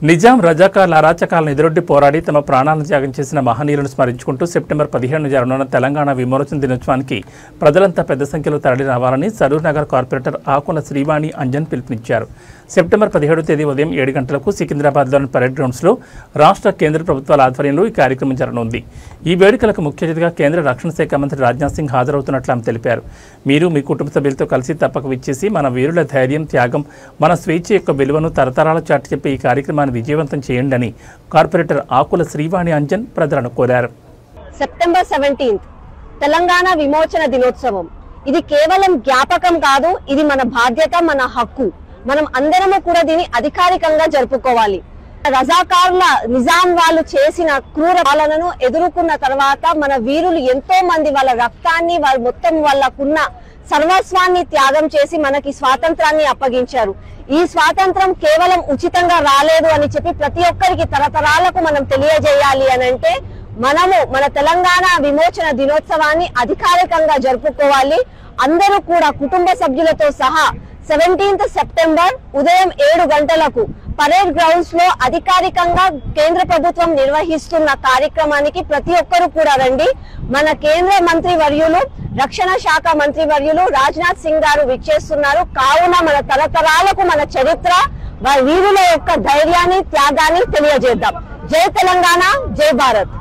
నిజాం రజాకార్ల అరాచకాలను ఎదురొడ్డి పోరాడి తమ ప్రాణాలను త్యాగం చేసిన మహనీయులను స్మరించుకుంటూ సెప్టెంబర్ 17 జరగనున్న తెలంగాణ విమోచన దినోత్సవానికి ప్రజలంతా పెద్ద సంఖ్యలో తరలి రావాలని సరూర్ నగర్ కార్పొరేటర్ ఆకుల శ్రీవాణి అంజన్ పిలుపునిచ్చారు. సెప్టెంబర్ 17వ తేదీ ఉదయం 7 గంటలకు సికింద్రాబాద్లోని పరేడ్ గ్రౌండ్స్లో రాష్ట్ర కేంద్ర ప్రభుత్వాల ఆధ్వర్యంలో ఈ కార్యక్రమం జరగనుంది. ఈ వేడుకలకు ముఖ్య అతిథిగా కేంద్ర రక్షణ శాఖ మంత్రి రాజ్నాథ్ సింగ్ హాజరవుతున్నట్లు ఆమె తెలిపారు. మీరు మీ కుటుంబ సభ్యులతో కలిసి తప్పక విచ్చేసి మన వీరుల ధైర్యం, త్యాగం, మన స్వేచ్ఛ యొక్క విలువను తరతరాల చాటి చెప్పే ఈ కార్యక్రమాన్ని విజయవంతం చేయండి అని కార్పొరేటర్ ఆకుల శ్రీవాణి అంజన్ ప్రజలను కోరారు. సెప్టెంబర్ 17 తెలంగాణ విమోచన దినోత్సవం. ఇది కేవలం జ్ఞాపకం కాదు, ఇది మన బాధ్యత, మన హక్కు. మనం అందరము కూడా దీన్ని అధికారికంగా జరుపుకోవాలి. రజాకార్ల నిజాం వాళ్ళు చేసిన క్రూర పాలనను ఎదుర్కొన్న తర్వాత మన వీరులు ఎంతో మంది వాళ్ళ రక్తాన్ని, వాళ్ళ మొత్తం వాళ్ళకున్న సర్వస్వాన్ని త్యాగం చేసి మనకి స్వాతంత్రాన్ని అప్పగించారు. ఈ స్వాతంత్రం కేవలం ఉచితంగా రాలేదు అని చెప్పి ప్రతి ఒక్కరికి తరతరాలకు మనం తెలియజేయాలి అని అంటే మనము మన తెలంగాణ విమోచన దినోత్సవాన్ని అధికారికంగా జరుపుకోవాలి. అందరూ కూడా కుటుంబ సభ్యులతో సహా 17 సెప్టెంబర్ ఉదయం 7 గంటలకు పరేడ్ గ్రౌండ్స్ లో అధికారికంగా కేంద్ర ప్రభుత్వం నిర్వహిస్తున్న కార్యక్రమానికి ప్రతి ఒక్కరూ కూడా రండి. మన కేంద్ర మంత్రి వర్యులు, రక్షణ శాఖ మంత్రి వర్యులు రాజ్నాథ్ సింగ్ గారు విచ్చేస్తున్నారు. కావున మన తరతరాలకు మన చరిత్ర, వీరుల యొక్క ధైర్యాన్ని, త్యాగాన్ని తెలియజేద్దాం. జై తెలంగాణ, జై భారత్.